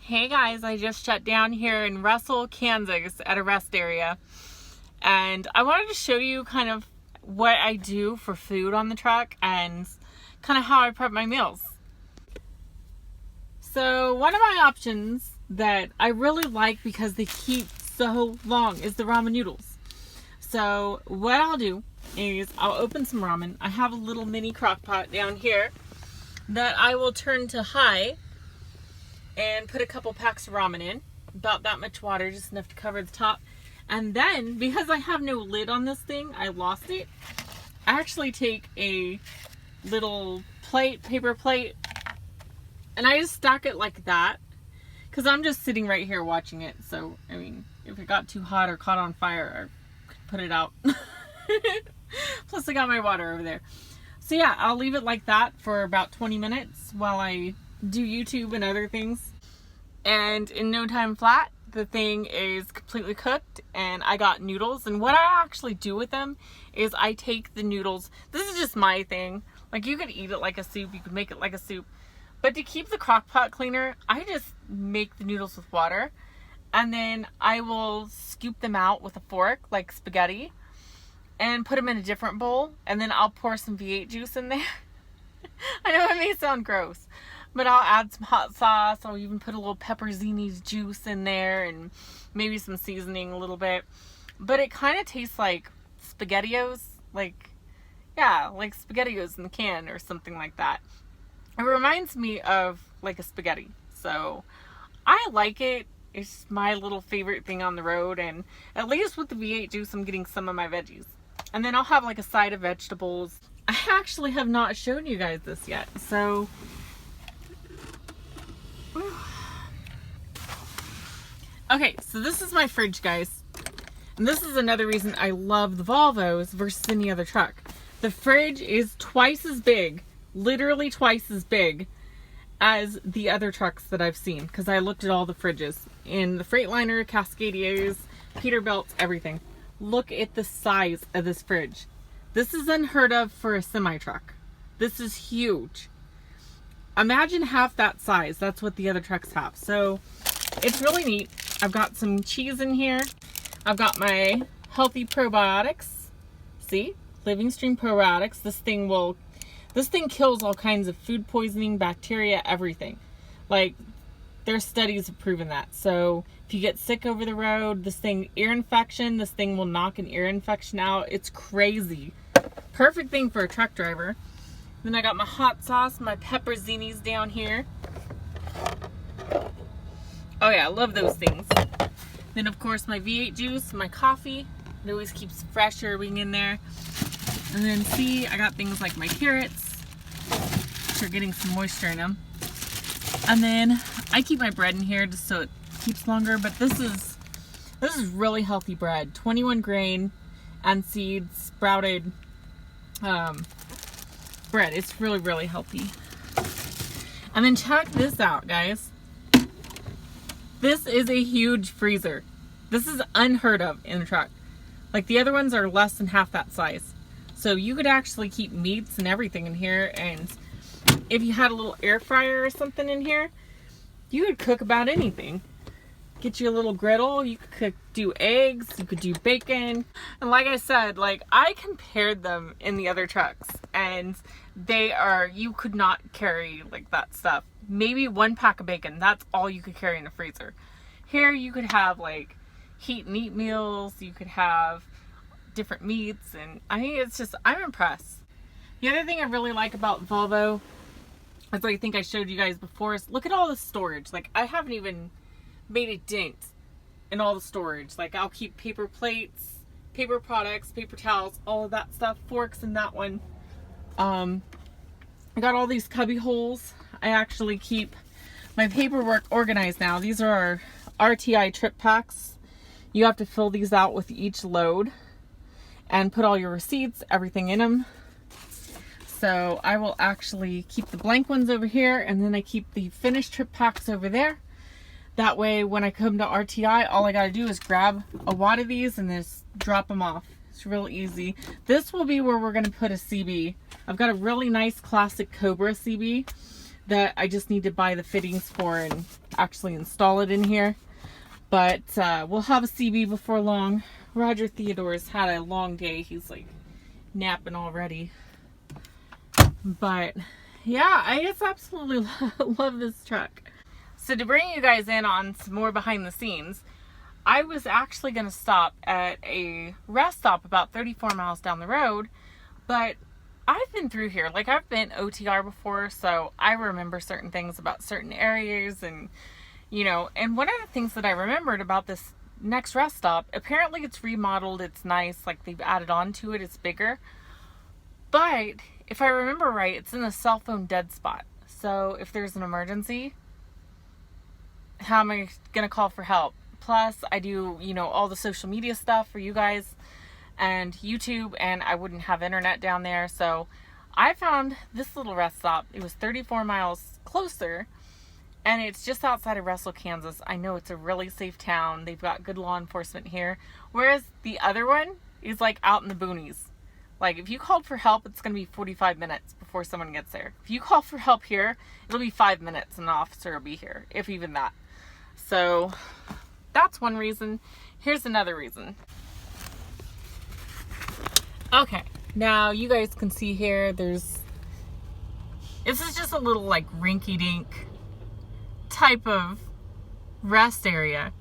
Hey guys, I just shut down here in Russell, Kansas at a rest area. And I wanted to show you kind of what I do for food on the truck and kind of how I prep my meals. So one of my options that I really like because they keep so long is the ramen noodles. So what I'll do is I'll open some ramen. I have a little mini crock pot down here that I will turn to high and put a couple packs of ramen in, about that much water, just enough to cover the top. And then, because I have no lid on this thing, I lost it, I actually take a little plate, paper plate, and I just stack it like that, because I'm just sitting right here watching it. So, I mean, if it got too hot or caught on fire, I could put it out. Plus I got my water over there. So yeah, I'll leave it like that for about 20 minutes while I do YouTube and other things. And in no time flat, the thing is completely cooked and I got noodles. And what I actually do with them is I take the noodles. This is just my thing. Like, you could eat it like a soup, you could make it like a soup. But to keep the crock pot cleaner, I just make the noodles with water. And then I will scoop them out with a fork like spaghetti and put them in a different bowl. And then I'll pour some V8 juice in there. I know it may sound gross, but I'll add some hot sauce. I'll even put a little pepperzini's juice in there and maybe some seasoning a little bit. But it kind of tastes like SpaghettiOs. Like, yeah, like SpaghettiOs in the can or something like that. It reminds me of like a spaghetti. So I like it. It's my little favorite thing on the road. And at least with the V8 juice, I'm getting some of my veggies. And then I'll have like a side of vegetables. I actually have not shown you guys this yet. So okay, so this is my fridge, guys. And this is another reason I love the Volvos versus any other truck. The fridge is twice as big, literally twice as big as the other trucks that I've seen. Because I looked at all the fridges in the Freightliner, Cascadiers, Peterbilts, everything. Look at the size of this fridge. This is unheard of for a semi-truck. This is huge. Imagine half that size. That's what the other trucks have. So it's really neat. I've got some cheese in here. I've got my healthy probiotics. See? Living Stream probiotics. This thing kills all kinds of food poisoning, bacteria, everything. Like, their studies have proven that. So if you get sick over the road, ear infection, this thing will knock an ear infection out. It's crazy. Perfect thing for a truck driver. Then I got my hot sauce, my pepperzinis down here. Oh yeah, I love those things. Then of course my V8 juice, my coffee. It always keeps fresh everything in there. And then see, I got things like my carrots, which are getting some moisture in them. And then I keep my bread in here just so it keeps longer. But this is really healthy bread. 21 grain and seeds, sprouted bread. It's really, really healthy. And then check this out, guys. This is a huge freezer. This is unheard of in a truck. Like, the other ones are less than half that size. So you could actually keep meats and everything in here. And if you had a little air fryer or something in here, you could cook about anything. Get you a little griddle. You could do eggs. You could do bacon. And like I said, like, I compared them in the other trucks. And you could not carry like that stuff. Maybe one pack of bacon. That's all you could carry in the freezer. Here you could have like heat and eat meals. You could have different meats. And I mean, it's just, I'm impressed. The other thing I really like about Volvo, as I think I showed you guys before, is look at all the storage. Like, I haven't even made a dent in all the storage. Like, I'll keep paper plates, paper products, paper towels, all of that stuff, forks in that one. I got all these cubby holes. I actually keep my paperwork organized now. These are our RTI trip packs. You have to fill these out with each load and put all your receipts, everything in them. So I will actually keep the blank ones over here, and then I keep the finished trip packs over there. That way, when I come to RTI, all I gotta do is grab a wad of these and just drop them off. It's real easy. This will be where we're gonna put a CB. I've got a really nice classic Cobra CB that I just need to buy the fittings for, and actually install it in here. But we'll have a CB before long. Roger Theodore's had a long day. He's like napping already. But yeah, I just absolutely love this truck. So to bring you guys in on some more behind the scenes, I was actually going to stop at a rest stop about 34 miles down the road, but I've been through here. Like, I've been OTR before, so I remember certain things about certain areas, and you know, and one of the things that I remembered about this next rest stop, apparently it's remodeled, it's nice, like they've added on to it, it's bigger, but if I remember right, it's in a cell phone dead spot. So if there's an emergency, how am I going to call for help? Plus, I do, you know, all the social media stuff for you guys and YouTube, and I wouldn't have internet down there. So I found this little rest stop. It was 34 miles closer, and it's just outside of Russell, Kansas. I know it's a really safe town. They've got good law enforcement here. Whereas the other one is like out in the boonies. Like, if you called for help, it's going to be 45 minutes before someone gets there. If you call for help here, it'll be 5 minutes and an officer will be here, if even that. So that's one reason. Here's another reason. Okay, now you guys can see here, this is just a little like rinky-dink type of rest area.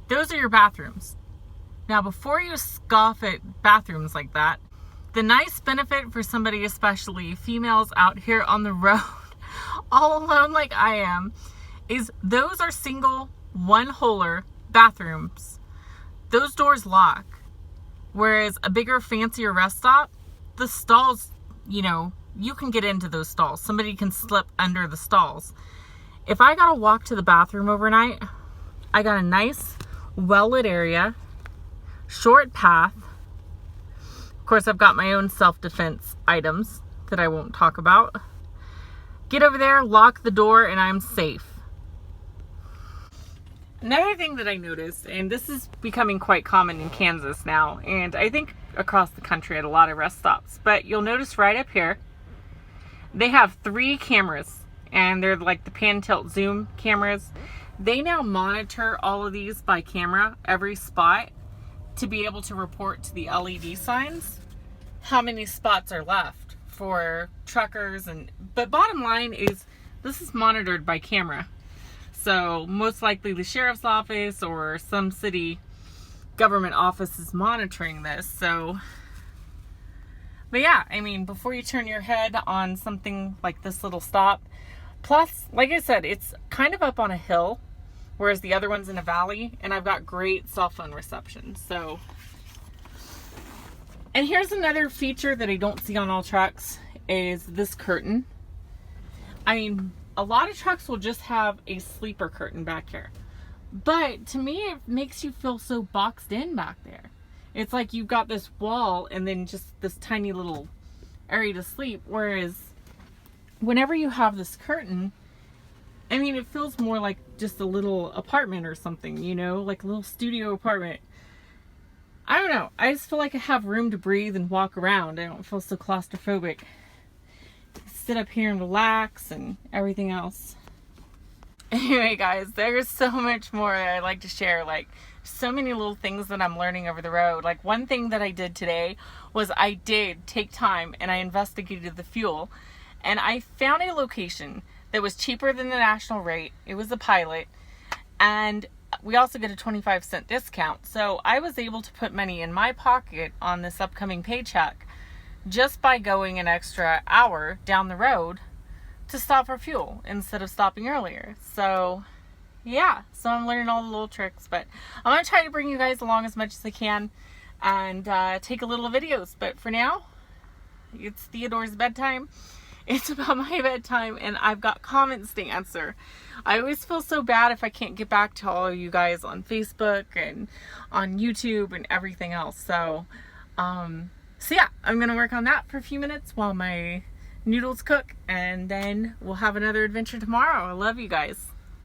Those are your bathrooms. Now, before you scoff at bathrooms like that, the nice benefit for somebody, especially females out here on the road, all alone like I am, is those are single one-holer bathrooms. Those doors lock. Whereas a bigger, fancier rest stop, the stalls, you know, you can get into those stalls. Somebody can slip under the stalls. If I gotta walk to the bathroom overnight, I got a nice, well-lit area, short path. Of course, I've got my own self-defense items that I won't talk about. Get over there, lock the door, and I'm safe. Another thing that I noticed, and this is becoming quite common in Kansas now, and I think across the country at a lot of rest stops, but you'll notice right up here, they have 3 cameras, and they're like the pan, tilt, zoom cameras. They now monitor all of these by camera, every spot, to be able to report to the LED signs how many spots are left for truckers. But bottom line is, this is monitored by camera. So most likely the sheriff's office or some city government office is monitoring this. So, but yeah, I mean, before you turn your head on something like this little stop, plus, like I said, it's kind of up on a hill, whereas the other one's in a valley, and I've got great cell phone reception. So, and here's another feature that I don't see on all trucks, is this curtain. I mean, a lot of trucks will just have a sleeper curtain back here, but to me it makes you feel so boxed in back there. It's like you've got this wall and then just this tiny little area to sleep, whereas whenever you have this curtain, I mean, it feels more like just a little apartment or something, you know, like a little studio apartment. I don't know, I just feel like I have room to breathe and walk around. I don't feel so claustrophobic. Sit up here and relax and everything else. Anyway, guys, there's so much more I like to share. Like, so many little things that I'm learning over the road. Like, one thing that I did today was I did take time and I investigated the fuel, and I found a location that was cheaper than the national rate. It was a Pilot, and we also get a 25-cent discount. So I was able to put money in my pocket on this upcoming paycheck just by going an extra hour down the road to stop for fuel instead of stopping earlier. So yeah, so I'm learning all the little tricks, but I'm going to try to bring you guys along as much as I can and take a little videos. But for now, it's Theodore's bedtime. It's about my bedtime, and I've got comments to answer. I always feel so bad if I can't get back to all of you guys on Facebook and on YouTube and everything else. So yeah, I'm going to work on that for a few minutes while my noodles cook, and then we'll have another adventure tomorrow. I love you guys.